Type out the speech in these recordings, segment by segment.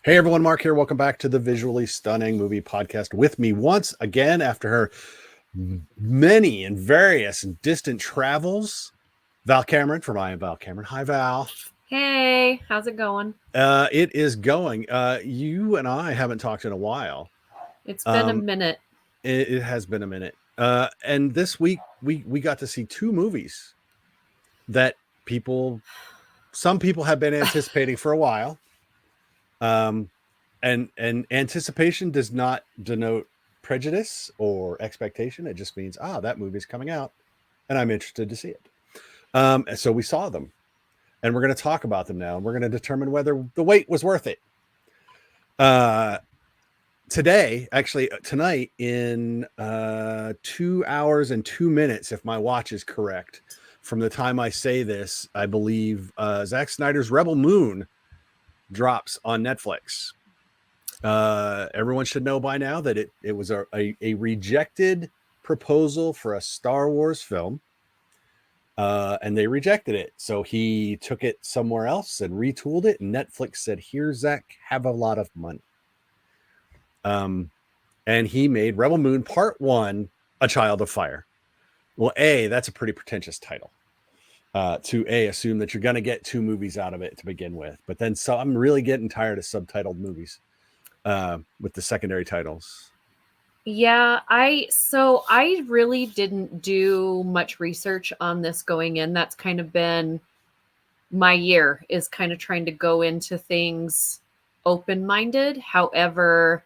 Hey everyone, Mark here. Welcome back to the Visually Stunning Movie Podcast. With me once again after her many and various and distant travels, Val Cameron from I Am Val Cameron. Hi, Val. Hey, how's it going? It is going. You and I haven't talked in a while. It's been a Um, minute. it has been a minute. And this week we got to see two movies that some people have been anticipating for a while. Um, and anticipation does not denote prejudice or expectation. It just means that movie's coming out and I'm interested to see it. So we saw them and we're going to talk about them now, and we're going to determine whether the wait was worth it. Tonight, in 2 hours and 2 minutes, if my watch is correct from the time I say this, I believe Zack Snyder's Rebel Moon drops on Netflix. Everyone should know by now that it was a rejected proposal for a Star Wars film, and they rejected it. So he took it somewhere else and retooled it, and Netflix said, "Here, Zach, have a lot of money." And he made Rebel Moon Part 1, A Child of Fire. Well, that's a pretty pretentious title. To assume that you're going to get two movies out of it to begin with, but then I'm really getting tired of subtitled movies with the secondary titles. Yeah, I really didn't do much research on this going in. That's kind of been my year, is kind of trying to go into things open-minded. However,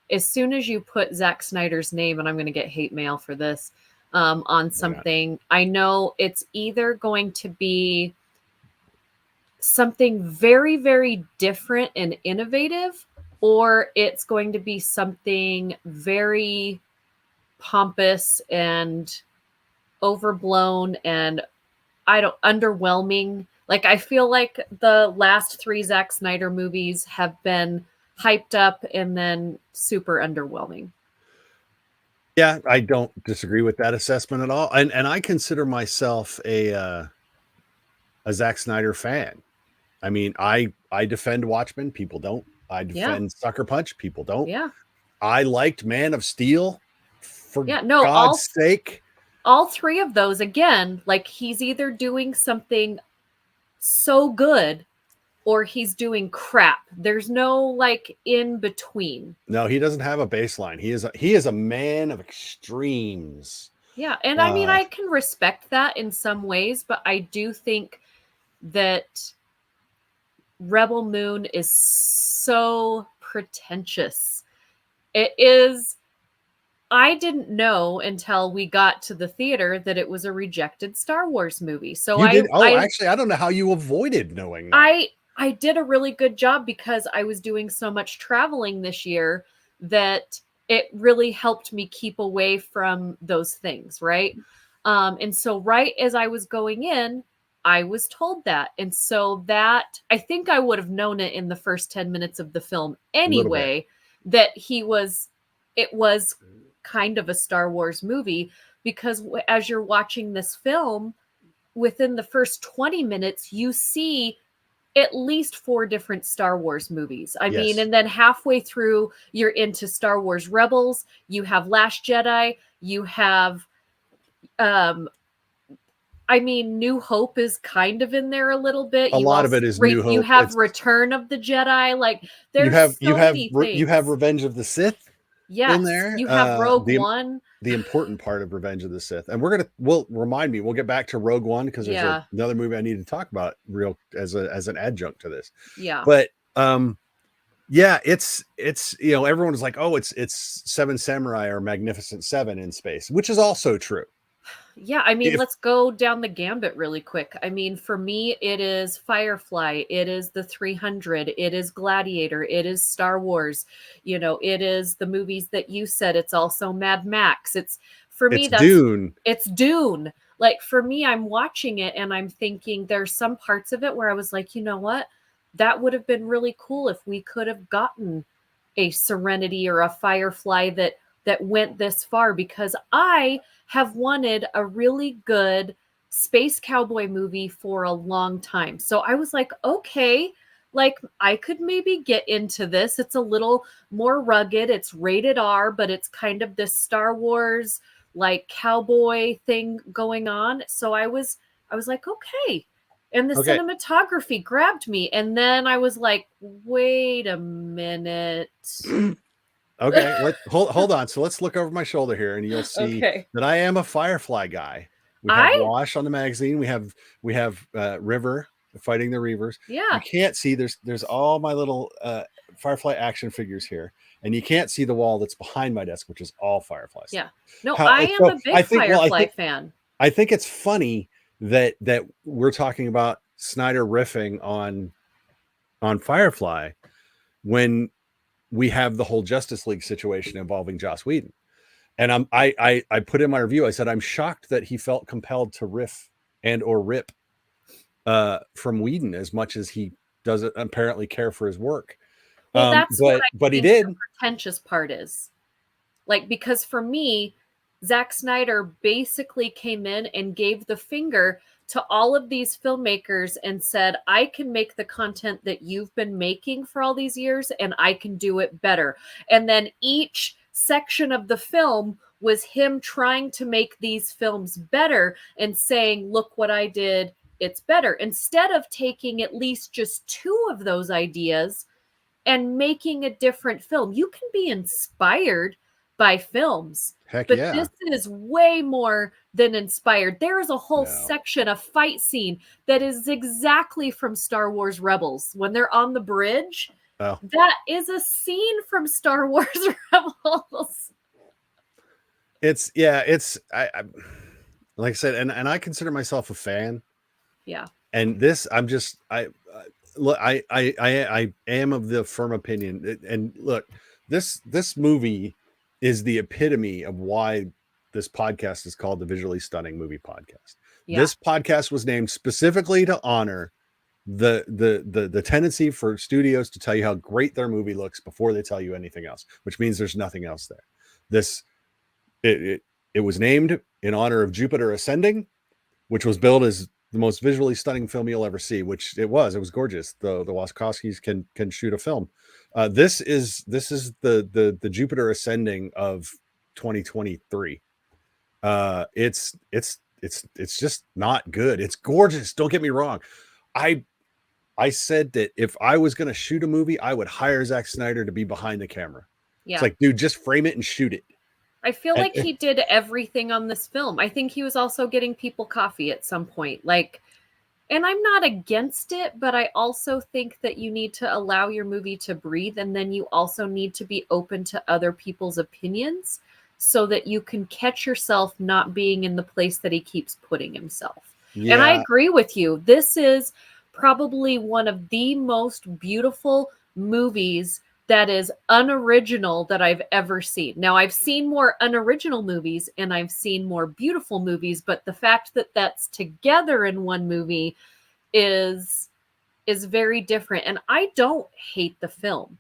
as soon as you put Zack Snyder's name, and I'm going to get hate mail for this, on something, I know it's either going to be something very, very different and innovative, or it's going to be something very pompous and overblown and underwhelming. Like, I feel like the last three Zack Snyder movies have been hyped up and then super underwhelming. Yeah, I don't disagree with that assessment at all. And I consider myself a Zack Snyder fan. I mean, I defend Watchmen, people don't. I Yeah. defend Sucker Punch, people don't. Yeah. I liked Man of Steel, for Yeah. No, God's sake. all three of those, again, like, he's either doing something so good or he's doing crap. There's no like in between. No, he doesn't have a baseline. He is a man of extremes. Yeah, and I mean, I can respect that in some ways, but I do think that Rebel Moon is so pretentious. It is. I didn't know until we got to the theater that it was a rejected Star Wars movie. So You did? Oh, actually, I don't know how you avoided knowing that. I did a really good job because I was doing so much traveling this year that it really helped me keep away from those things, right? And so right as I was going in, I was told that. And so that, I think I would have known it in the first 10 minutes of the film anyway, that it was kind of a Star Wars movie, because as you're watching this film, within the first 20 minutes, you see at least 4 different Star Wars movies. I mean, and then halfway through, you're into Star Wars Rebels, you have Last Jedi, you have, I mean, New Hope is kind of in there a little bit. A lot of it is New Hope. You have Return of the Jedi. Like, there's many things. You have Revenge of the Sith. Yes, in there. You have Rogue One. The important part of Revenge of the Sith. And we'll get back to Rogue One, because there's another movie I need to talk about real as an adjunct to this. Yeah. But it's everyone was like, oh, it's Seven Samurai or Magnificent Seven in space, which is also true. Yeah, I mean, let's go down the gambit really quick. I mean, for me, it is Firefly, it is The 300, it is Gladiator, it is Star Wars, it is the movies that you said. It's also Mad Max. It's Dune. It's Dune. Like, for me, I'm watching it and I'm thinking there's some parts of it where I was like, you know what? That would have been really cool if we could have gotten a Serenity or a Firefly that went this far, because I have wanted a really good space cowboy movie for a long time. So I was like, okay, like, I could maybe get into this. It's a little more rugged. It's rated R, but it's kind of this Star Wars like cowboy thing going on. So I was like, okay. And the Okay. cinematography grabbed me. And then I was like, wait a minute. Okay, hold on. So let's look over my shoulder here, and you'll see Okay. that I am a Firefly guy. We have I Wash on the magazine. We have River fighting the Reavers. yeah. You can't see there's all my little Firefly action figures here, and you can't see the wall that's behind my desk, which is all Fireflies. Yeah. No, How, I am so a big Firefly fan. I think it's funny that we're talking about Snyder riffing on Firefly when we have the whole Justice League situation involving Joss Whedon. And I put in my review, I said, I'm shocked that he felt compelled to riff and or rip from Whedon as much as he doesn't apparently care for his work. Well, that's what I but he think did. the pretentious part is. Like, because for me, Zack Snyder basically came in and gave the finger to all of these filmmakers and said, I can make the content that you've been making for all these years, and I can do it better. And then each section of the film was him trying to make these films better and saying, look what I did, it's better. Instead of taking at least just two of those ideas and making a different film. You can be inspired by films, Heck but yeah. this is way more than inspired. There is a whole section, a fight scene that is exactly from Star Wars Rebels when they're on the bridge. Oh. That is a scene from Star Wars Rebels. It's I like I said, and I consider myself a fan. Yeah. And this, I'm just look, I am of the firm opinion, and look, this movie is the epitome of why this podcast is called the Visually Stunning Movie Podcast. Yeah. This podcast was named specifically to honor the tendency for studios to tell you how great their movie looks before they tell you anything else, which means there's nothing else there. It was named in honor of Jupiter Ascending, which was billed as the most visually stunning film you'll ever see, which it was gorgeous. The Wachowskis can shoot a film. This is the Jupiter Ascending of 2023. It's just not good. It's gorgeous. Don't get me wrong. I said that if I was going to shoot a movie, I would hire Zack Snyder to be behind the camera. Yeah. It's like, dude, just frame it and shoot it. I feel like he did everything on this film. I think he was also getting people coffee at some point. Like, and I'm not against it, but I also think that you need to allow your movie to breathe. And then you also need to be open to other people's opinions so that you can catch yourself not being in the place that he keeps putting himself. Yeah. And I agree with you. This is probably one of the most beautiful movies that is unoriginal that I've ever seen. Now, I've seen more unoriginal movies and I've seen more beautiful movies, but the fact that that's together in one movie is very different. And I don't hate the film.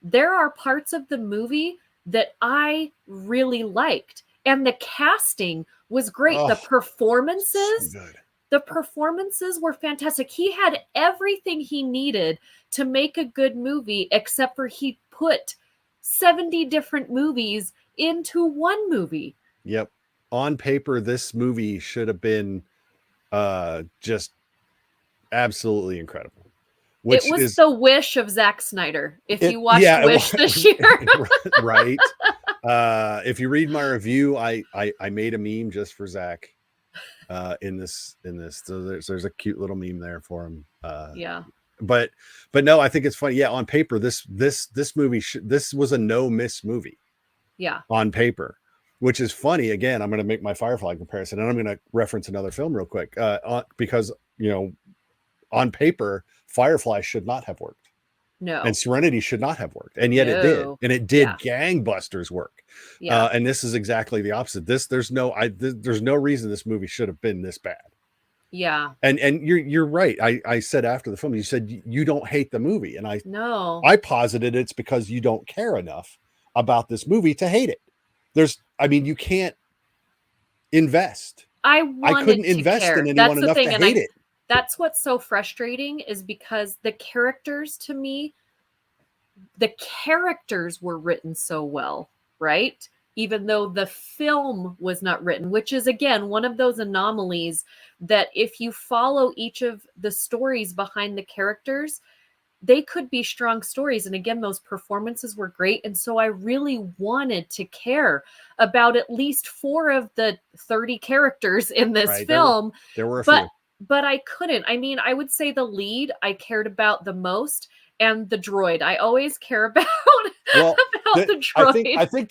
There are parts of the movie that I really liked, and the casting was great. The performances, so the performances were fantastic. He had everything he needed to make a good movie, except for he put 70 different movies into one movie. Yep. On paper, this movie should have been just absolutely incredible. It was the wish of Zack Snyder. If you watched Wish this year. Right. If you read my review, I made a meme just for Zack in this. So there's a cute little meme there for him. Yeah. But no, I think it's funny. Yeah, on paper, this movie this was a no miss movie. Yeah. On paper, which is funny. Again, I'm going to make my Firefly comparison, and I'm going to reference another film real quick because on paper, Firefly should not have worked. No. And Serenity should not have worked, and yet it did, and it did gangbusters work. Yeah. And this is exactly the opposite. There's no reason this movie should have been this bad. Yeah. And you're right. I said after the film, you said you don't hate the movie. And I posited it's because you don't care enough about this movie to hate it. You can't invest. I couldn't invest in anyone enough to hate it. that's what's so frustrating, is because the characters, to me, the characters were written so well, right? Even though the film was not written, which is, again, one of those anomalies that if you follow each of the stories behind the characters, they could be strong stories. And again, those performances were great. And so I really wanted to care about at least 4 of the 30 characters in this Right. film. There were a but few. but I couldn't. I mean, I would say the lead I cared about the most, and the droid. I always care about, Well, about the droid. I think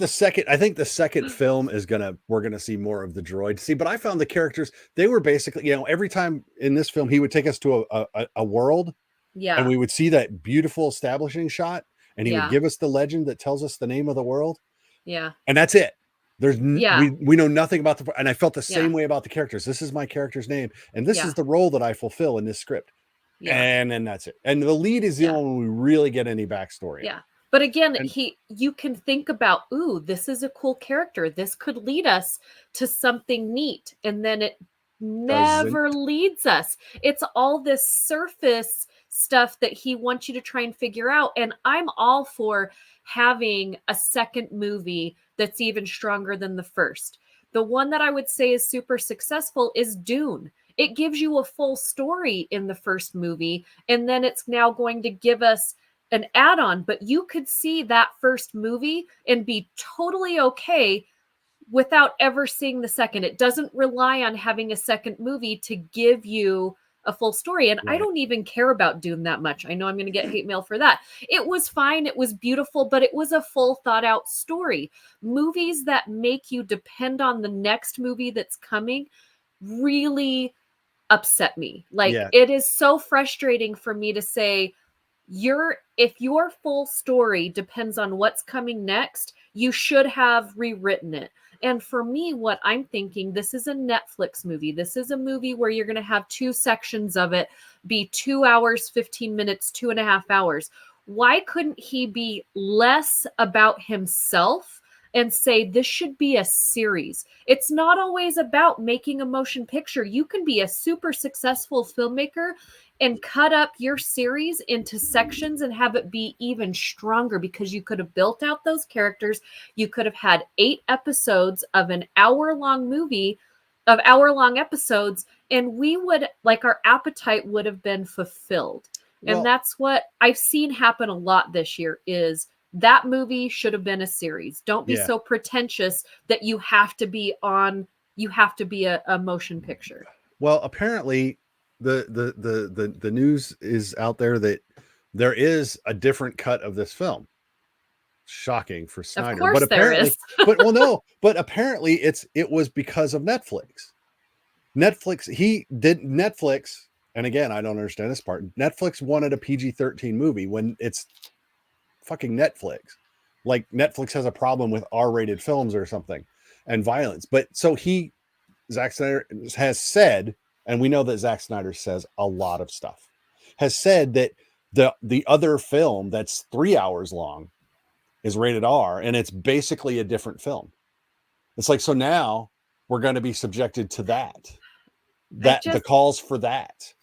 the second film is we're gonna see more of the droid. See, but I found the characters, they were basically, every time in this film he would take us to a world, and Yeah. we would see that beautiful establishing shot, and he would Yeah. give us the legend that tells us the name of the world, Yeah. and that's it. Yeah. We know nothing about and I felt the Yeah. same way about the characters. This is my character's name, and this Yeah. is the role that I fulfill in this script. Yeah. And then that's it. And the lead is the Yeah. only one we really get any backstory. Yeah. But again, And- you can think about, ooh, this is a cool character. This could lead us to something neat. And then it never leads us. It's all this surface stuff that he wants you to try and figure out. And I'm all for having a second movie that's even stronger than the first. The one that I would say is super successful is Dune. It gives you a full story in the first movie, and then it's now going to give us an add-on. But you could see that first movie and be totally okay without ever seeing the second. It doesn't rely on having a second movie to give you a full story. And I Right. don't even care about Dune that much. I know I'm going to get hate mail for that. It was fine. It was beautiful, but it was a full thought out story. Movies that make you depend on the next movie that's coming really upset me. Like, Yeah. it is so frustrating for me to say, if your full story depends on what's coming next, you should have rewritten it. And for me, what I'm thinking, this is a Netflix movie. This is a movie where you're going to have 2 sections of it be 2 hours, 15 minutes, 2.5 hours. Why couldn't he be less about himself and say, this should be a series? It's not always about making a motion picture. You can be a super successful filmmaker and cut up your series into sections and have it be even stronger, because you could have built out those characters. You could have had 8 episodes of an hour-long movie, of hour-long episodes, and we would, like, our appetite would have been fulfilled. Well, and that's what I've seen happen a lot this year, is that movie should have been a series. Don't be so pretentious that you have to be a motion picture. Well, apparently the news is out there that there is a different cut of this film. Shocking for Snyder. Of course But there apparently, is. but apparently it was because of Netflix. Netflix, and again, I don't understand this part. Netflix wanted a PG-13 movie when it's fucking Netflix. Like, Netflix has a problem with R-rated films or something and violence. But so Zack Snyder has said, and we know that Zack Snyder says a lot of stuff, has said that the other film that's 3 hours long is rated R, and it's basically a different film. It's like, so now we're going to be subjected to the calls for that.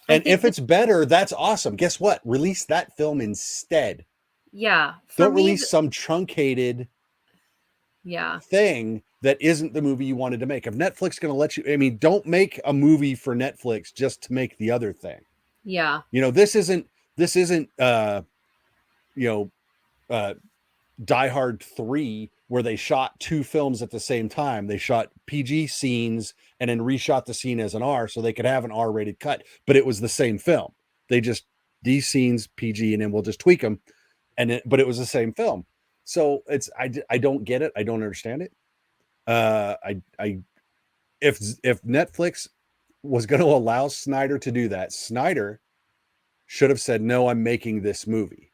And if it's better, that's awesome. Guess what? Release that film instead. Yeah. Don't release some truncated thing that isn't the movie you wanted to make. If Netflix going to let you, don't make a movie for Netflix just to make the other thing. Yeah. This isn't Die Hard 3, where they shot 2 films at the same time. They shot PG scenes and then reshot the scene as an R so they could have an R-rated cut, but it was the same film. They just, these scenes PG, and then we'll just tweak them, but it was the same film. So I don't get it. I don't understand it. If Netflix was going to allow Snyder to do that, Snyder should have said, no, I'm making this movie,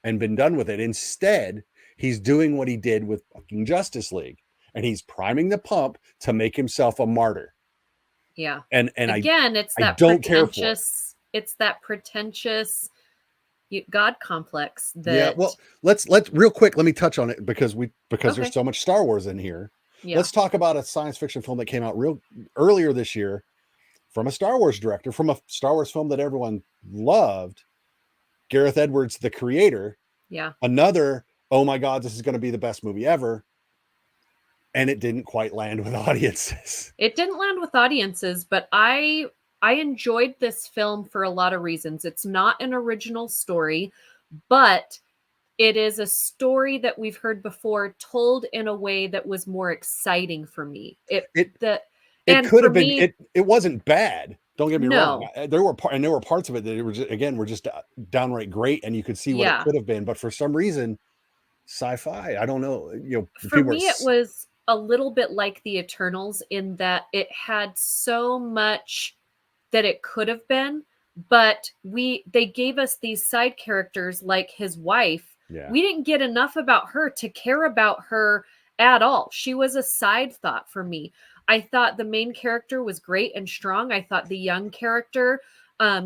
and been done with it. Instead, he's doing what he did with fucking Justice League, and he's priming the pump to make himself a martyr. Yeah. And again, it's that don't care for it. It's that pretentious God complex. That well, let's real quick. Let me touch on it because there's so much Star Wars in here. Yeah. Let's talk about a science fiction film that came out earlier this year from a Star Wars director, from a Star Wars film that everyone loved, Gareth Edwards, the creator, Yeah. another, oh my God, this is going to be the best movie ever. And it didn't quite land with audiences. It didn't land with audiences, but I enjoyed this film for a lot of reasons. It's not an original story, but it is a story that we've heard before, told in a way that was more exciting for me. It And could for have been. me, It wasn't bad. Don't get me No. wrong. There were parts of it that were just downright great, and you could see what it could have been. But for some reason, sci-fi. I don't know. For me, it was a little bit like the Eternals in that it had so much that it could have been, but they gave us these side characters like his wife. Yeah. We didn't get enough about her to care about her at all. She was a side thought for me. I thought the main character was great and strong. I thought the young character,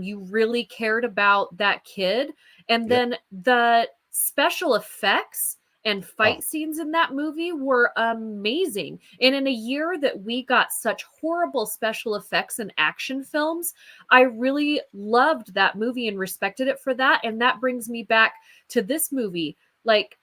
you really cared about that kid. And then the special effects and fight scenes in that movie were amazing. And in a year that we got such horrible special effects and action films, I really loved that movie and respected it for that. And that brings me back to this movie. Like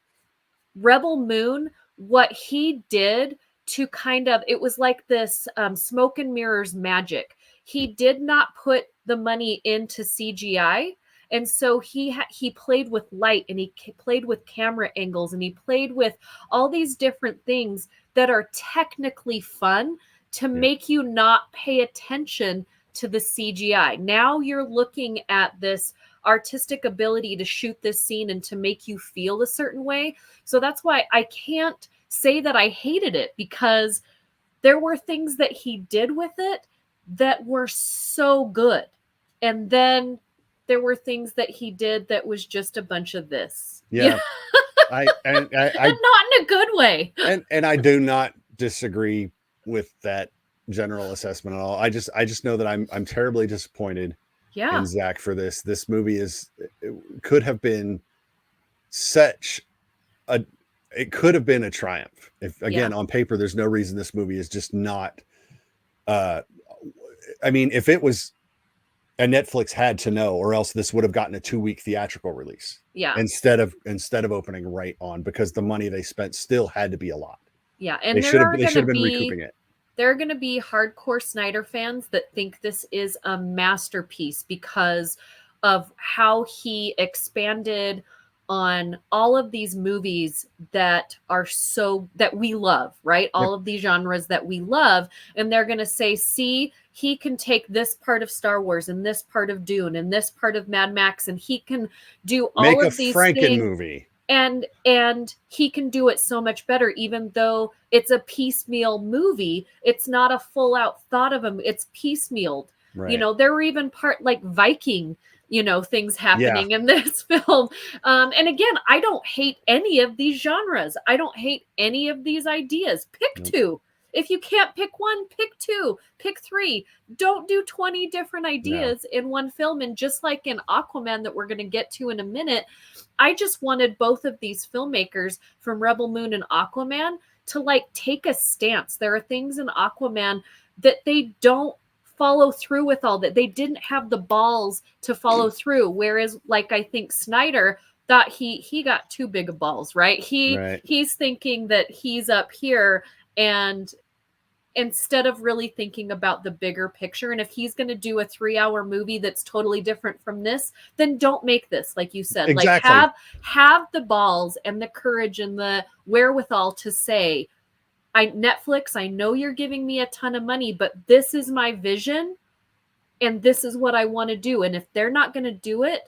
Rebel Moon, what he did to kind of, it was like this smoke and mirrors magic. He did not put the money into CGI. And so he played with light, and he played with camera angles, and he played with all these different things that are technically fun to make you not pay attention to the CGI. Now you're looking at this artistic ability to shoot this scene and to make you feel a certain way. So that's why I can't say that I hated it, because there were things that he did with it that were so good. And then there were things that he did that was just a bunch of this. Yeah. And not in a good way. And I do not disagree with that general assessment at all. I just know that I'm terribly disappointed in Zack for this. This movie could have been it could have been a triumph. If again, on paper, there's no reason this movie is just not, I mean, if it was, and Netflix had to know, or else this would have gotten a 2-week theatrical release. Yeah. Instead of opening right on, because the money they spent still had to be a lot. Yeah. And they should have been recouping it. There are going to be hardcore Snyder fans that think this is a masterpiece because of how he expanded on all of these movies that we love, right? All of these genres that we love. And they're going to say, see, he can take this part of Star Wars and this part of Dune and this part of Mad Max, and he can do all of these things. Movie. And he can do it so much better, even though it's a piecemeal movie. It's not a full out thought of him. It's piecemealed. Right. There were even like Viking, things happening in this film. And again, I don't hate any of these genres. I don't hate any of these ideas. Pick two. If you can't pick one, pick two, pick three. Don't do 20 different ideas in one film. And just like in Aquaman that we're going to get to in a minute, I just wanted both of these filmmakers from Rebel Moon and Aquaman to like take a stance. There are things in Aquaman that they don't follow through with all that. They didn't have the balls to follow through. Whereas like, I think Snyder thought he got too big of balls, right? He's thinking that he's up here, and instead of really thinking about the bigger picture. And if he's going to do a 3-hour movie that's totally different from this, then don't make this, like you said. Exactly. Like have the balls and the courage and the wherewithal to say, Netflix, I know you're giving me a ton of money, but this is my vision and this is what I want to do. And if they're not going to do it,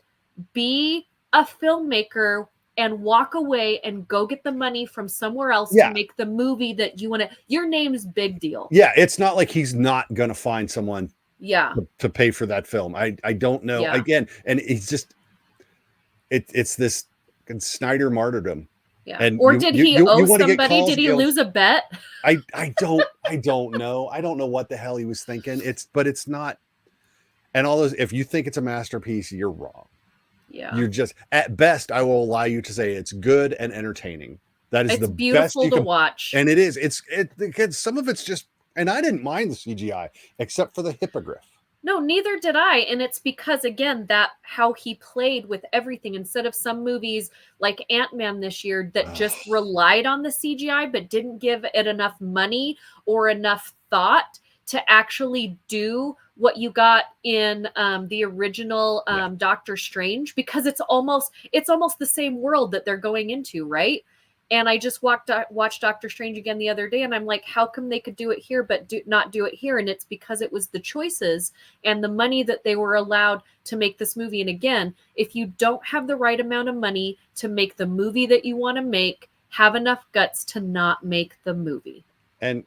be a filmmaker and walk away and go get the money from somewhere else to make the movie that you want to. Your name's big deal. Yeah, it's not like he's not going to find someone to pay for that film. I don't know. Yeah. Again, and he's just, it's this Snyder martyrdom. Yeah. And did he owe somebody? Did he lose a bet? I don't know. I don't know what the hell he was thinking. But it's not. And all those, if you think it's a masterpiece, you're wrong. Yeah. You're just, at best, I will allow you to say it's good and entertaining. That is the beautiful best to watch. And it is. Because some of it's just, and I didn't mind the CGI except for the hippogriff. No, neither did I. And it's because, again, that how he played with everything instead of some movies like Ant-Man this year that just relied on the CGI but didn't give it enough money or enough thought to actually do what you got in the original Doctor Strange, because it's almost the same world that they're going into, right? And I just watched Doctor Strange again the other day, and I'm like, how come they could do it here but not do it here? And it's because it was the choices and the money that they were allowed to make this movie. And again, if you don't have the right amount of money to make the movie that you want to make, have enough guts to not make the movie. And,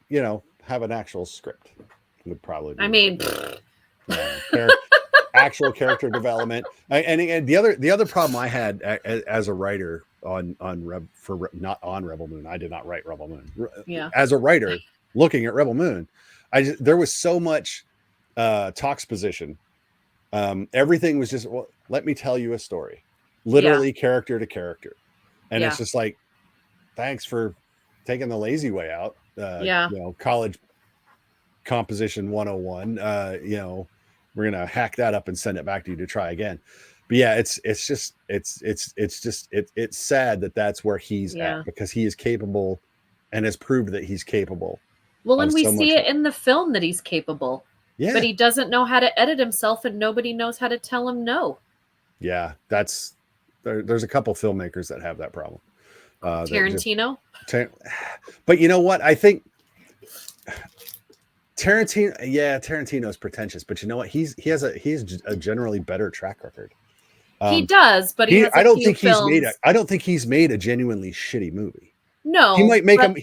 have an actual script would probably be. I mean, actual character development. And the other problem I had as a writer not on Rebel Moon, I did not write Rebel Moon. Yeah. As a writer looking at Rebel Moon, there was so much talksposition. Everything was just, well, let me tell you a story, literally character to character, and it's just like, thanks for taking the lazy way out. College composition 101. We're gonna hack that up and send it back to you to try again. But yeah, it's sad that that's where he's at, because he is capable and has proved that he's capable. Well, and we see it in the film that he's capable. Yeah. But he doesn't know how to edit himself, and nobody knows how to tell him no. Yeah, there's a couple filmmakers that have that problem. Tarantino. But you know what? I think Tarantino's pretentious, but you know what? He has a generally better track record. He does, but I don't think he's made a genuinely shitty movie. No, he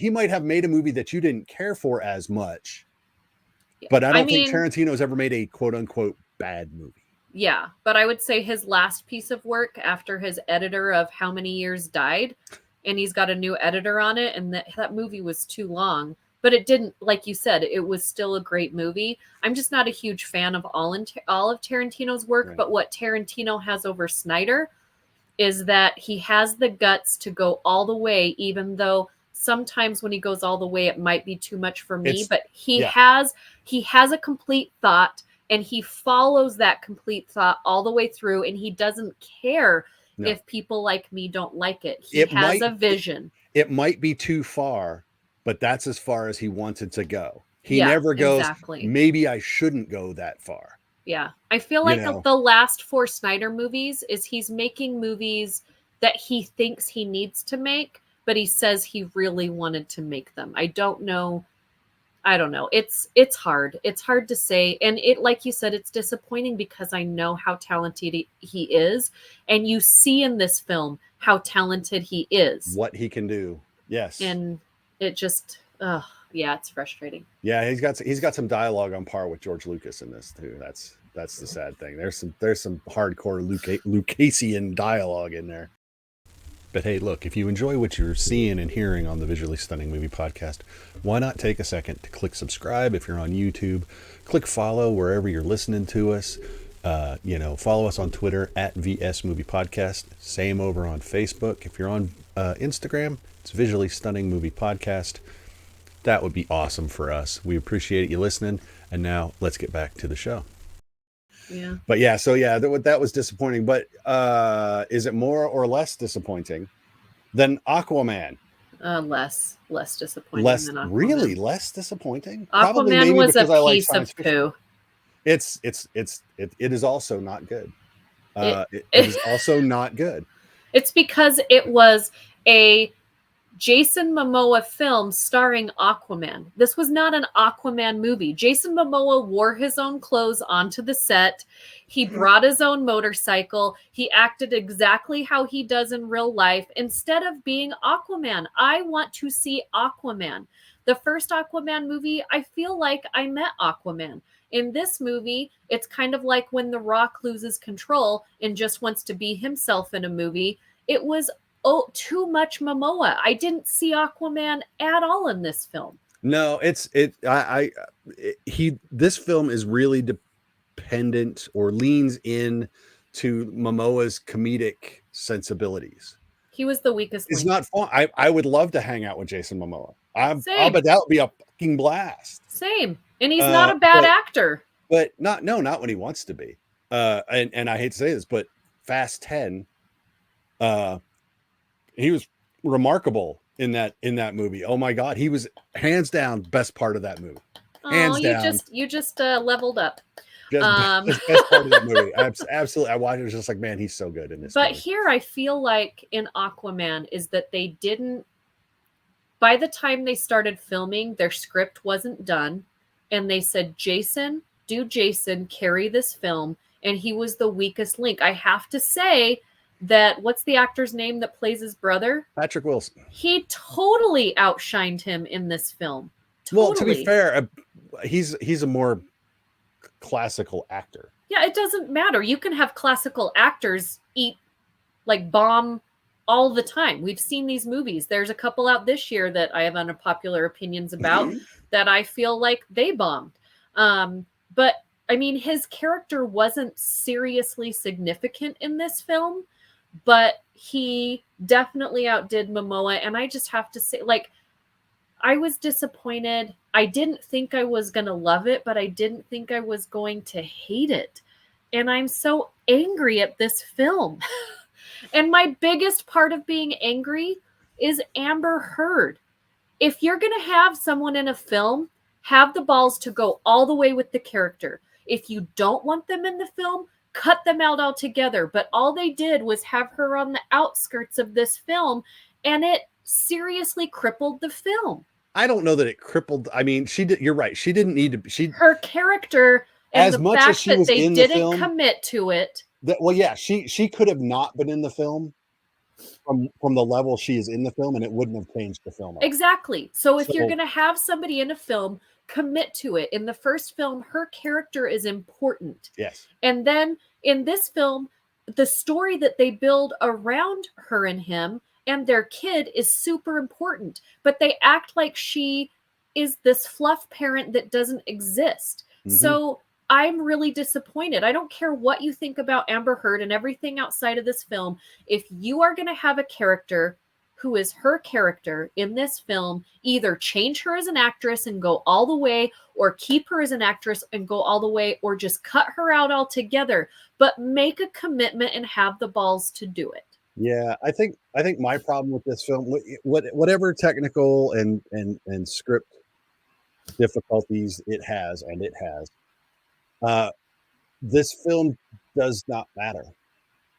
might have made a movie that you didn't care for as much, but I don't think Tarantino's ever made a quote unquote bad movie. Yeah, but I would say his last piece of work after his editor of how many years died, and he's got a new editor on it, and that movie was too long. But it didn't, like you said, it was still a great movie. I'm just not a huge fan of all of Tarantino's work, right. But what Tarantino has over Snyder is that he has the guts to go all the way, even though sometimes when he goes all the way, it might be too much for me. But he has a complete thought, and he follows that complete thought all the way through, and he doesn't care if people like me don't like it. He has a vision. It might be too far, but that's as far as he wanted to go. He never goes, maybe I shouldn't go that far. Yeah. I feel like the last 4 Snyder movies is he's making movies that he thinks he needs to make, but he says he really wanted to make them. I don't know. It's hard. It's hard to say. And it, like you said, it's disappointing because I know how talented he is. And you see in this film how talented he is. What he can do. Yes. And it just, it's frustrating. Yeah, he's got some dialogue on par with George Lucas in this too. That's the sad thing. There's some hardcore Lucasian dialogue in there. But hey, look, if you enjoy what you're seeing and hearing on the Visually Stunning Movie Podcast, why not take a second to click subscribe if you're on YouTube, click follow wherever you're listening to us. Follow us on Twitter at VS Movie Podcast. Same over on Facebook. If you're on Instagram, it's Visually Stunning Movie Podcast. That would be awesome for us. We appreciate you listening. And now let's get back to the show. Yeah. But that was disappointing. But is it more or less disappointing than Aquaman? Less disappointing than Aquaman. Really less disappointing? Aquaman was a piece of poo. It is also not good. It is also not good. It's because it was a Jason Momoa film starring Aquaman. This was not an Aquaman movie. Jason Momoa wore his own clothes onto the set. He brought his own motorcycle. He acted exactly how he does in real life instead of being Aquaman. I want to see Aquaman. The first Aquaman movie, I feel like I met Aquaman. In this movie, it's kind of like when The Rock loses control and just wants to be himself in a movie. It was too much Momoa. I didn't see Aquaman at all in this film. No, this film is really dependent or leans in to Momoa's comedic sensibilities. He was the weakest. It's not fun. I would love to hang out with Jason Momoa. But that would be a fucking blast. Same. And he's not a bad actor. but not when he wants to be. And I hate to say this, but Fast 10, he was remarkable in that movie. Oh my God, he was hands down best part of that movie. Oh, Hands down, you just leveled up. just best part of that movie. Absolutely, I watched it. It was just like, man, he's so good in this. But movie. here I feel like in Aquaman is that they didn't, by the time they started filming, their script wasn't done. And they said, Jason, carry this film. And he was the weakest link. I have to say that, what's the actor's name that plays his brother? Patrick Wilson. He totally outshined him in this film. Totally. Well, to be fair, he's a more classical actor. Yeah, it doesn't matter. You can have classical actors eat like bomb all the time. We've seen these movies. There's a couple out this year that I have unpopular opinions about that I feel like they bombed. But I mean, his character wasn't seriously significant in this film, but he definitely outdid Momoa. And I just have to say, like, I was disappointed. I didn't think I was going to love it, but I didn't think I was going to hate it. And I'm so angry at this film. And my biggest part of being angry is Amber Heard. If you're going to have someone in a film, have the balls to go all the way with the character. If you don't want them in the film, cut them out altogether. But all they did was have her on the outskirts of this film, and it seriously crippled the film. I don't know that it crippled. I mean, she did. You're right. She didn't need to. Her character, and as the much fact as she that was they in the didn't film, commit to it. Well, yeah, she could have not been in the film from the level she is in the film, and it wouldn't have changed the film. Exactly. So if you're going to have somebody in a film, commit to it. In the first film, her character is important. Yes. And then in this film, the story that they build around her and him and their kid is super important. But they act like she is this fluff parent that doesn't exist. Mm-hmm. So I'm really disappointed. I don't care what you think about Amber Heard and everything outside of this film. If you are going to have a character who is her character in this film, either change her as an actress and go all the way, or keep her as an actress and go all the way, or just cut her out altogether. But make a commitment and have the balls to do it. Yeah, I think my problem with this film, whatever technical and script difficulties it has, this film does not matter.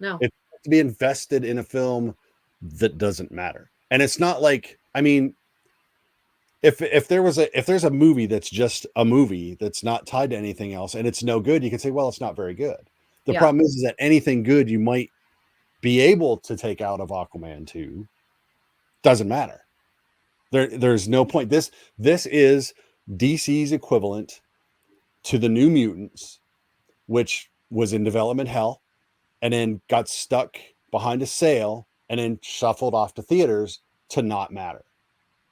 No. It's to be invested in a film that doesn't matter. And it's not like, I mean, if there's a movie that's just a movie that's not tied to anything else and it's no good, you can say, well, it's not very good. The problem is that anything good you might be able to take out of Aquaman 2 doesn't matter. There's no point. This is DC's equivalent to the New Mutants, which was in development hell and then got stuck behind a sale and then shuffled off to theaters to not matter.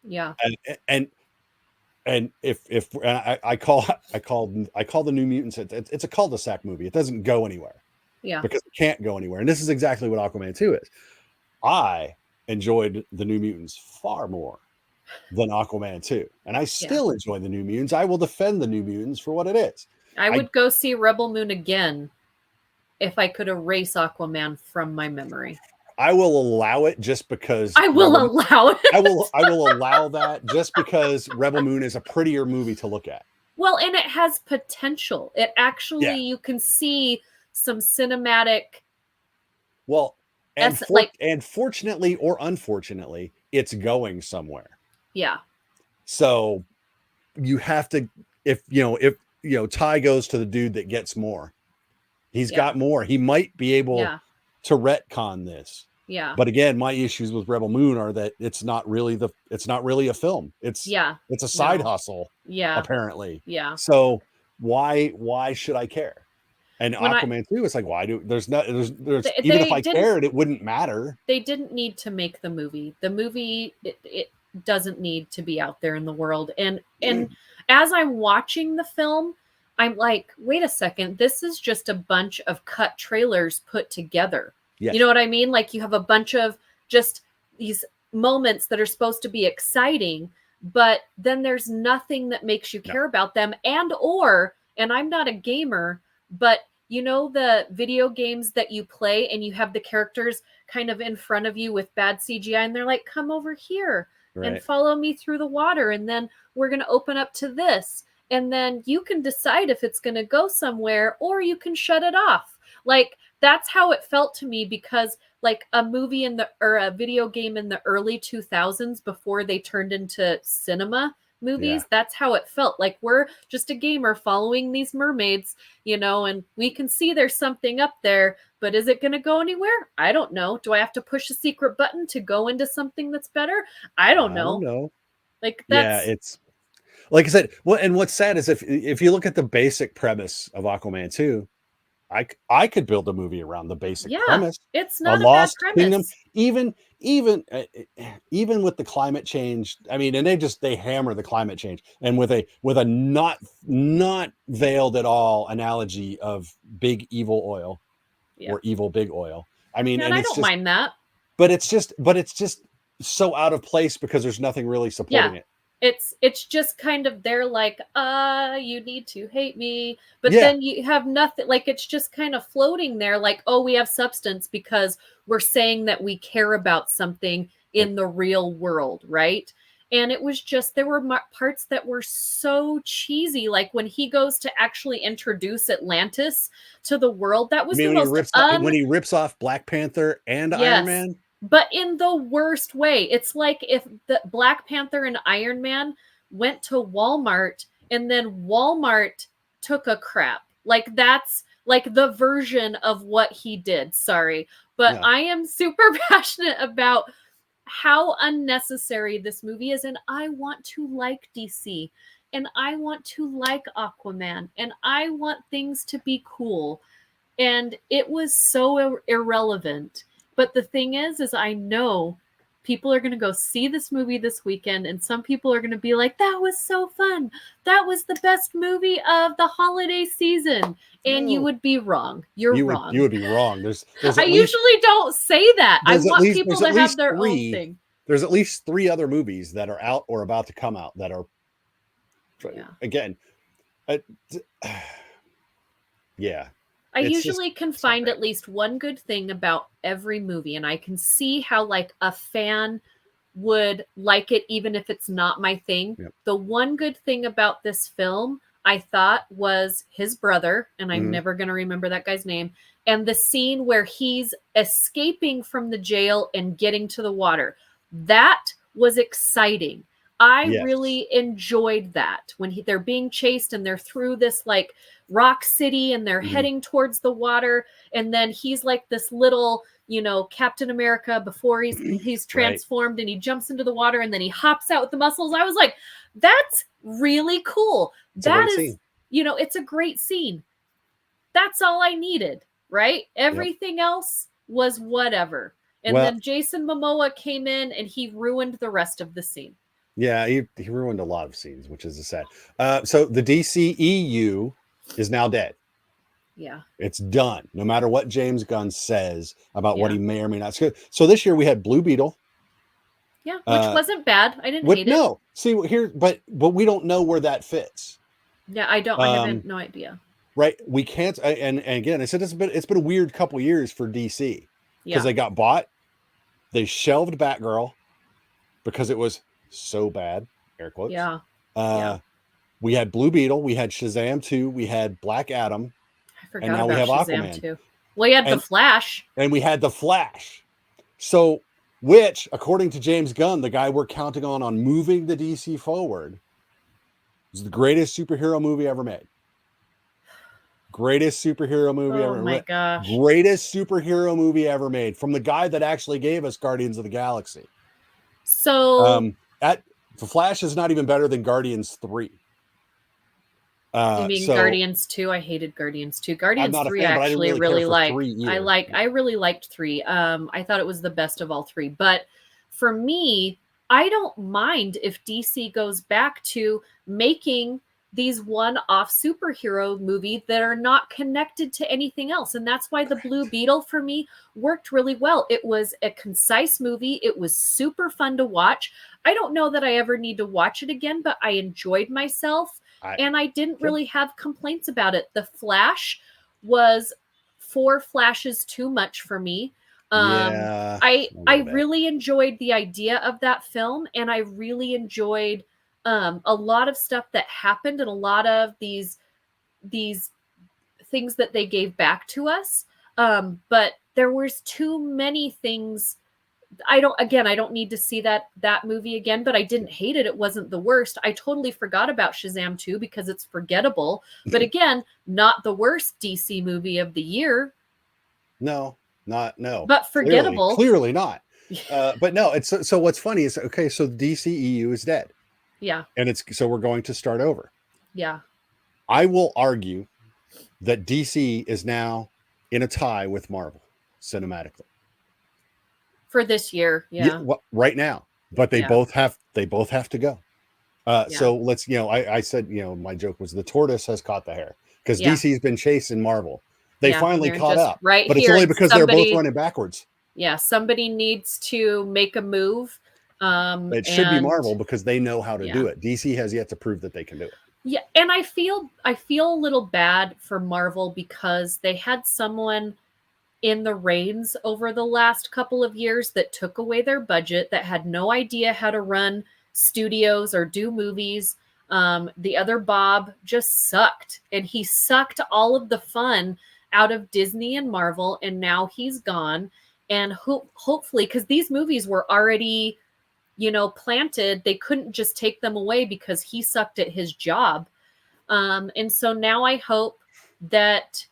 Yeah. And if I call the New Mutants, it's a cul-de-sac movie. It doesn't go anywhere. Yeah. Because it can't go anywhere. And this is exactly what Aquaman 2 is. I enjoyed the New Mutants far more than Aquaman 2. And I still enjoy the New Mutants. I will defend the New Mutants for what it is. I would go see Rebel Moon again if I could erase Aquaman from my memory. I will allow it just because I will allow it. I will allow that just because Rebel Moon is a prettier movie to look at. Well, and it has potential. It actually, you can see some cinematic. Well, and fortunately or unfortunately, it's going somewhere. Yeah. So you have to, if Ty goes to the dude that gets more, he's got more. He might be able to retcon this. Yeah. But again, my issues with Rebel Moon are that it's not really a film. It's a side hustle. Yeah. Apparently. Yeah. So why should I care? And Aquaman 2, it's like, why do there's even if I cared, it wouldn't matter. They didn't need to make the movie. The movie it doesn't need to be out there in the world. And as I'm watching the film, I'm like, wait a second, this is just a bunch of cut trailers put together. Yes. You know what I mean? Like you have a bunch of just these moments that are supposed to be exciting, but then there's nothing that makes you care about them And I'm not a gamer, but you know the video games that you play and you have the characters kind of in front of you with bad CGI and they're like, come over here and Right. follow me through the water, and then we're going to open up to this, and then you can decide if it's going to go somewhere or you can shut it off. Like, that's how it felt to me, because like a movie or a video game in the early 2000s, before they turned into cinema movies, Yeah. that's how it felt. Like, we're just a gamer following these mermaids, and we can see there's something up there, but is it going to go anywhere? I don't know. Do I have to push a secret button to go into something that's better? I don't I don't know. know. Like, Yeah, that's it's like I said. Well, and what's sad is if you look at the basic premise of Aquaman 2, I could build a movie around the basic yeah, premise. it's A not a bad lost kingdom, premise. even with the climate change. I mean, and they hammer the climate change, and with a not veiled at all analogy of big evil oil Yeah. or evil big oil. I mean, Yeah, and and I it's don't just, mind that. but it's just so out of place because there's nothing really supporting Yeah. it. It's just kind of, they're like, you need to hate me, but Yeah, then you have nothing. Like, it's just kind of floating there, like, oh, we have substance because we're saying that we care about something yep. in the real world, right? And it was just, there were parts that were so cheesy, like when he goes to actually introduce Atlantis to the world. That You was mean the when most when he rips off Black Panther and Iron yes, Man? but in the worst way. It's like if the Black Panther and Iron Man went to Walmart and then Walmart took a crap. Like, that's like the version of what he did. Sorry, but Yeah. I am super passionate about how unnecessary this movie is, and I want to like DC, and I want to like Aquaman, and I want things to be cool, and it was so irrelevant. But the thing is I know people are going to go see this movie this weekend, and some people are going to be like, that was so fun, that was the best movie of the holiday season, and you No, would be wrong. You're you wrong. would be wrong. There's I at least usually don't say that. I want people there's to at have least their own three thing. there's at least three other movies that are out or about to come out that are Yeah. again uh, yeah, I it's just usually can it's not find great. at least one good thing about every movie, and I can see how like a fan would like it even if it's not my thing. Yep. The one good thing about this film, I thought, was his brother, and I'm Mhm. never going to remember that guy's name, and the scene where he's escaping from the jail and getting to the water. That was exciting. I Yes. really enjoyed that when they're being chased and they're through this like rock city and they're Mhm. heading towards the water, and then he's like this little, Captain America before he's Right. transformed, and he jumps into the water and then he hops out with the muscles. I was like, that's really cool. It's a That great is, scene. it's a great scene. That's all I needed, right? Yep. Everything else was whatever. And Well, then Jason Momoa came in and he ruined the rest of the scene. yeah, he ruined a lot of scenes, which is a sad. So the DCEU is now dead. Yeah. It's done. No matter what James Gunn says about what Yeah. he may or may not. So this year we had Blue Beetle. Yeah, which wasn't bad. I didn't hate it. No, see here, but we don't know where that fits. Yeah, I don't. I haven't. No idea. Right? We can't. And again, I said it's been a weird couple years for DC because Yeah. they got bought. They shelved Batgirl because it was so bad. Air quotes. Yeah. We had Blue Beetle. We had Shazam 2. We had Black Adam. I And forgot now we about have Shazam Aquaman. too. Well, you had the Flash. And we had the Flash. So, which, according to James Gunn, the guy we're counting on moving the DC forward, is the greatest superhero movie ever made. Greatest superhero movie Oh ever my made. gosh. Greatest superhero movie ever made from the guy that actually gave us Guardians of the Galaxy. So, The Flash is not even better than Guardians 3. you mean Guardians 2? I hated Guardians 2. Guardians 3 I actually really like. I really liked 3. I thought it was the best of all 3. But for me, I don't mind if DC goes back to making these one-off superhero movies that are not connected to anything else. And that's why the Blue Beetle for me worked really well. It was a concise movie. It was super fun to watch. I don't know that I ever need to watch it again, but I enjoyed myself. I and I didn't Yep. really have complaints about it. The Flash was 4 flashes too much for me. Yeah, a I little bit. really enjoyed the idea of that film, and I really enjoyed a lot of stuff that happened, and a lot of these things that they gave back to us. But there was too many things. I don't need to see that movie again, but I didn't hate it. It wasn't the worst. I totally forgot about Shazam 2 because it's forgettable. But again, not the worst DC movie of the year, No, no. but forgettable. Clearly not. But no, it's so what's funny is okay, so the DCEU is dead. Yeah. And so we're going to start over. Yeah. I will argue that DC is now in a tie with Marvel cinematically. For this year. Yeah. Right now. But they Yeah. both have to go. Yeah. So let's, I said, my joke was the tortoise has caught the hare because Yeah. DC's been chasing Marvel. They Yeah, finally they're caught just up, right but it's here, only and because they're both running backwards. Yeah, somebody needs to make a move. It should be Marvel because they know how to do it. DC has yet to prove that they can do it. Yeah, and I feel a little bad for Marvel because they had someone in the reins over the last couple of years that took away their budget, that had no idea how to run studios or do movies. The other Bob just sucked, and he sucked all of the fun out of Disney and Marvel, and now he's gone. And hopefully, because these movies were already, planted, they couldn't just take them away because he sucked at his job. And so now I hope that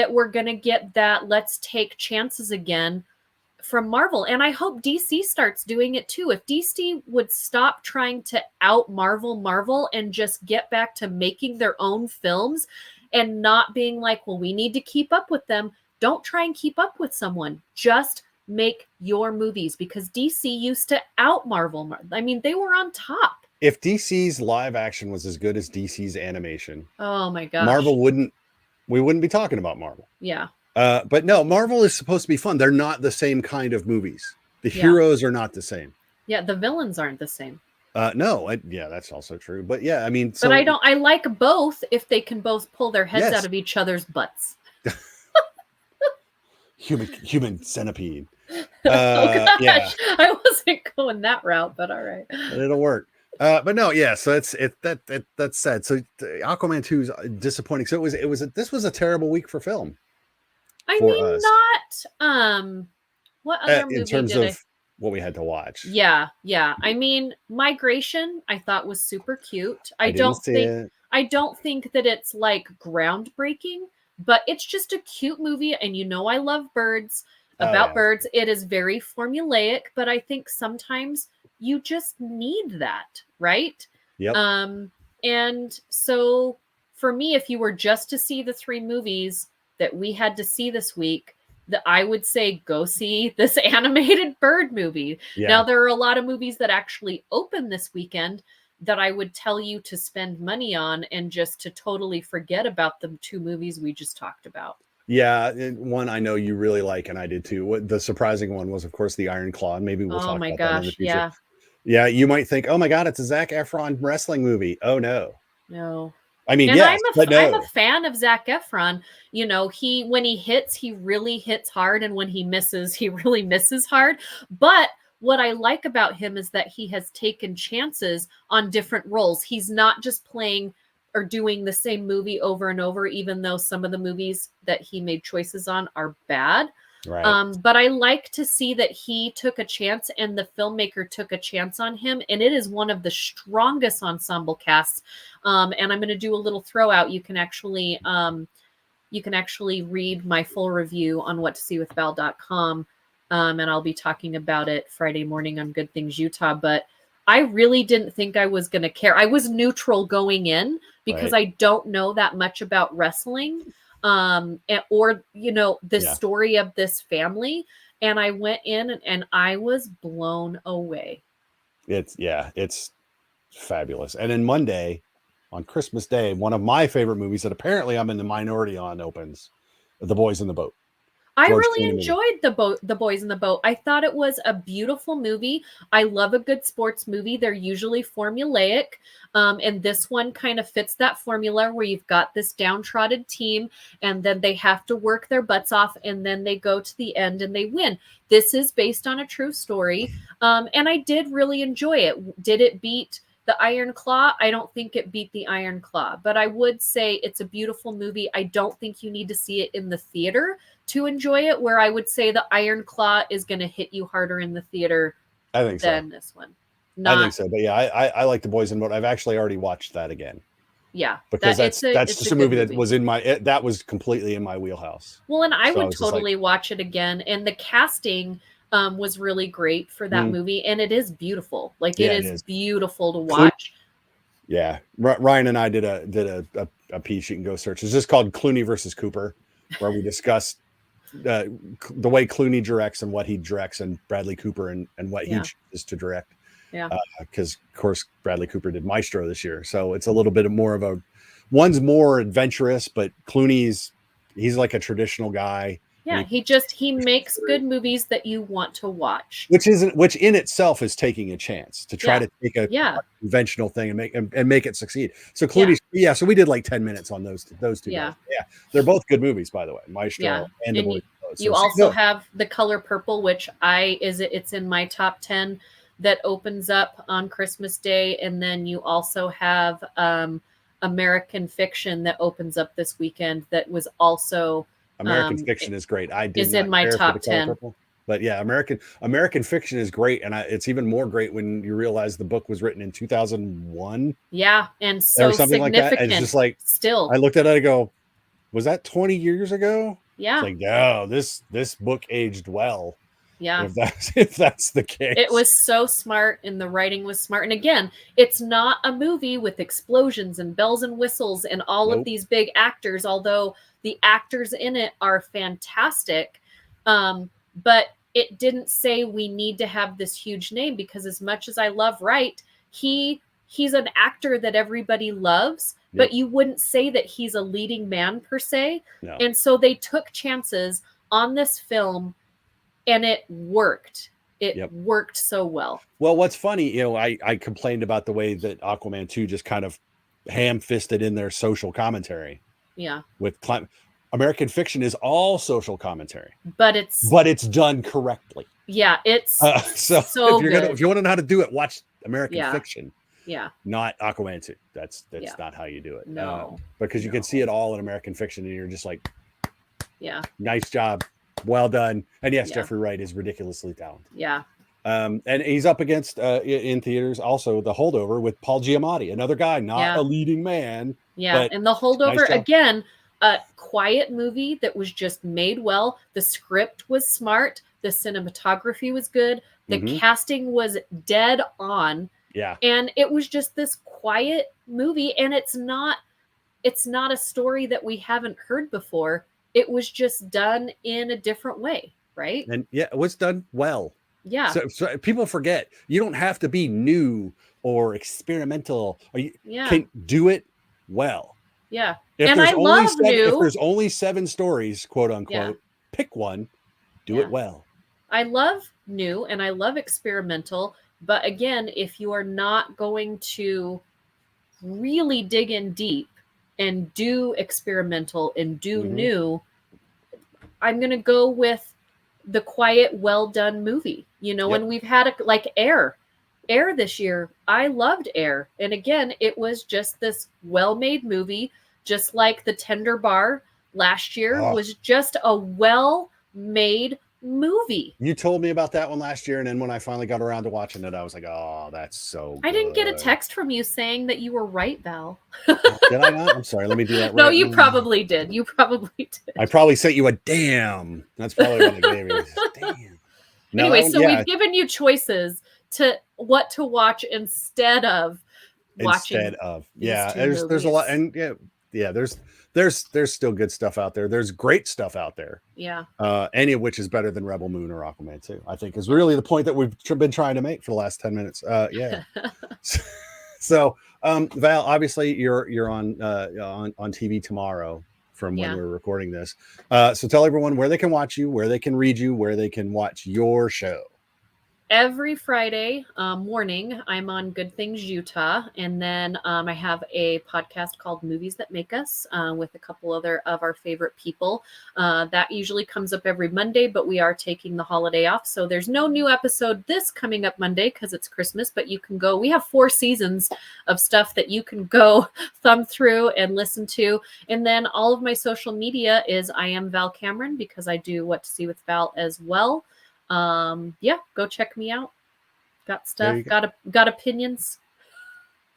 we're going to get that let's take chances again from Marvel. And I hope DC starts doing it too. If DC would stop trying to out Marvel and just get back to making their own films and not being like, well, we need to keep up with them. Don't try and keep up with someone. Just make your movies, because DC used to out Marvel. I mean, they were on top. If DC's live action was as good as DC's animation, oh my gosh, we wouldn't be talking about Marvel. Yeah. But no, Marvel is supposed to be fun. They're not the same kind of movies. The heroes are not the same. Yeah, the villains aren't the same. No, that's also true. But yeah, I mean, but I like both if they can both pull their heads out of each other's butts. Human centipede. Oh gosh, yeah. I wasn't going that route, but all right, it'll work. But no, yeah. So that's sad. So Aquaman 2 is disappointing. So this was a terrible week for film. I mean, us. Not what other movie in terms of what we had to watch. Yeah. I mean, Migration I thought was super cute. I don't think that it's like groundbreaking, but it's just a cute movie, and I love birds. About birds, it is very formulaic, but I think sometimes you just need that, right? Yep. And so for me, if you were just to see the 3 movies that we had to see this week, that I would say go see this animated bird movie. Yeah. Now, there are a lot of movies that actually open this weekend that I would tell you to spend money on and just to totally forget about the 2 movies we just talked about. Yeah, one I know you really like, and I did too. The surprising one was, of course, the Iron Claw. Maybe we'll talk about that in the future. Yeah, you might think, oh my God, it's a Zac Efron wrestling movie. Oh no. I mean, yes, I'm a fan of Zac Efron. When he hits, he really hits hard, and when he misses, he really misses hard. But what I like about him is that he has taken chances on different roles. He's not just playing or doing the same movie over and over, even though some of the movies that he made choices on are bad. Right. But I like to see that he took a chance and the filmmaker took a chance on him. And it is one of the strongest ensemble casts. And I'm going to do a little throw out. You can actually read my full review on whattoseewithval.com. And I'll be talking about it Friday morning on Good Things Utah. But I really didn't think I was going to care. I was neutral going in because I don't know that much about wrestling or the story of this family. And I went in and I was blown away. It's fabulous. And then Monday, on Christmas Day, one of my favorite movies that apparently I'm in the minority on opens, The Boys in the Boat. I George really Clooney movie. enjoyed the Boys in the Boat. I thought it was a beautiful movie. I love a good sports movie. They're usually formulaic. And this one kind of fits that formula where you've got this downtrodden team and then they have to work their butts off and then they go to the end and they win. This is based on a true story. And I did really enjoy it. Did it beat the Iron Claw? I don't think it beat the Iron Claw, but I would say it's a beautiful movie. I don't think you need to see it in the theater to enjoy it, where I would say the Iron Claw is going to hit you harder in the theater I think than this one. I think so. But yeah, I like The Boys in the Boat. I've actually already watched that again. Yeah. Because that's just a movie that was that was completely in my wheelhouse. Well, and I would totally watch it again. And the casting was really great for that movie. And it is beautiful. Like it is beautiful to watch. Yeah. Ryan and I did a piece you can go search. It's just called Clooney versus Cooper, where we discussed the way Clooney directs and what he directs, and Bradley Cooper and what he chooses to direct. Yeah. Because of course Bradley Cooper did Maestro this year, so it's a little bit more of one's more adventurous, but Clooney's he's like a traditional guy. Yeah, he makes good movies that you want to watch. Which in itself is taking a chance to try to take a conventional thing and make it succeed. So Clooney's so we did like 10 minutes on those two guys. Yeah, they're both good movies, by the way. Maestro and The Boys. You also have The Color Purple, which it's in my top 10 that opens up on Christmas Day, and then you also have American Fiction that opens up this weekend. That was also. American Fiction is great. Is in my top 10. Purple, but yeah, American Fiction is great, and it's even more great when you realize the book was written in 2001. Yeah, and so or something like that. And it's just like still. I looked at it, I go, was that 20 years ago? Yeah. It's like, no, this book aged well. Yeah. If that's the case. It was so smart, and the writing was smart. And again, it's not a movie with explosions and bells and whistles and all of these big actors, although the actors in it are fantastic. But it didn't say we need to have this huge name, because as much as I love Wright, he's an actor that everybody loves, but you wouldn't say that he's a leading man per se. No. And so they took chances on this film, and it worked. It worked so well. Well, what's funny, I complained about the way that Aquaman 2 just kind of ham-fisted in their social commentary. Yeah. With American Fiction is all social commentary. But it's done correctly. Yeah, it's so if you want to know how to do it, watch American Fiction. Yeah. Not Aquaman 2. That's not how you do it. No. Because you can see it all in American Fiction, and you're just like, nice job. Well done. And yes, Jeffrey Wright is ridiculously talented. Yeah. And he's up against in theaters also The Holdover with Paul Giamatti, another guy, not a leading man. Yeah. And The Holdover, again, a quiet movie that was just made well. The script was smart. The cinematography was good. The casting was dead on. Yeah. And it was just this quiet movie. And it's not a story that we haven't heard before. It was just done in a different way, right? And it was done well. Yeah. So people forget, you don't have to be new or experimental. Or you can do it well. Yeah. If there's only 7 stories, quote unquote, pick one, do it well. I love new and I love experimental. But again, if you are not going to really dig in deep and do experimental and do new, I'm going to go with the quiet, well done movie. And we've had like Air this year. I loved Air. And again, it was just this well-made movie, just like The Tender Bar last year was just a well-made movie. You told me about that one last year, and then when I finally got around to watching it, I was like, oh, that's so good. I didn't get a text from you saying that you were right, Val. Did I not? I'm sorry. Let me do that. No, you probably did. You probably did. I probably sent you a damn. That's probably what I gave you. Damn. No, anyway, so we've given you choices to what to watch instead of watching. There's a lot, and there's still good stuff out there. There's great stuff out there. Yeah. Any of which is better than Rebel Moon or Aquaman 2, I think, is really the point that we've been trying to make for the last 10 minutes. So, Val, obviously you're on TV tomorrow from when Yeah. we're recording this. So tell everyone where they can watch you, where they can read you, where they can watch your show. Every Friday morning, I'm on Good Things Utah, and then I have a podcast called Movies That Make Us with a couple other of our favorite people. That usually comes up every Monday, but we are taking the holiday off, so there's no new episode this coming up Monday because it's Christmas. But you can go. We have 4 seasons of stuff that you can go thumb through and listen to, and then all of my social media is I am Val Cameron because I do What to See with Val as well. Yeah, go check me out. Got stuff, got opinions.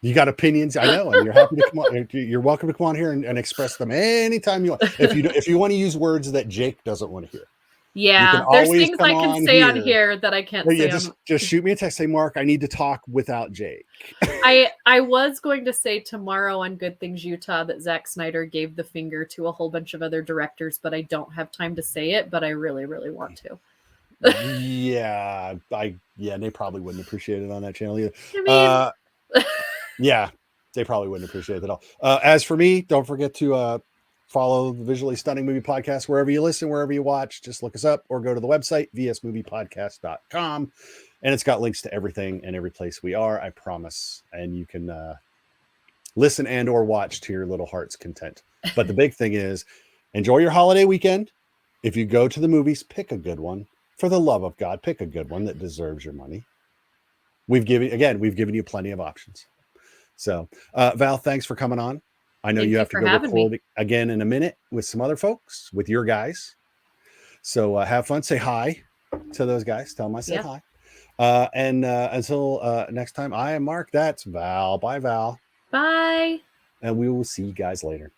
You got opinions, I know, and you're happy to come on. You're welcome to come on here and express them anytime you want. If you want to use words that Jake doesn't want to hear, Yeah, there's things I can say on here that I can't say on. Just shoot me a text. Say, Mark, I need to talk without Jake. I was going to say tomorrow on Good Things Utah that Zack Snyder gave the finger to a whole bunch of other directors, but I don't have time to say it. But I really, really want to. Yeah, they probably wouldn't appreciate it on that channel either. I mean, yeah, they probably wouldn't appreciate it at all. As for me, don't forget to follow the Visually Stunning Movie Podcast wherever you listen, wherever you watch. Just look us up or go to the website vsmoviepodcast.com, and it's got links to everything and every place we are, I promise. And you can listen and or watch to your little heart's content. But the big thing is, enjoy your holiday weekend. If you go to the movies, pick a good one. For the love of God, pick a good one that deserves your money. We've given you plenty of options. So, Val, thanks for coming on. I know you have to go record again in a minute with some other folks, with your guys. So have fun. Say hi to those guys. Tell them I said hi. And until next time, I am Mark. That's Val. Bye, Val. Bye. And we will see you guys later.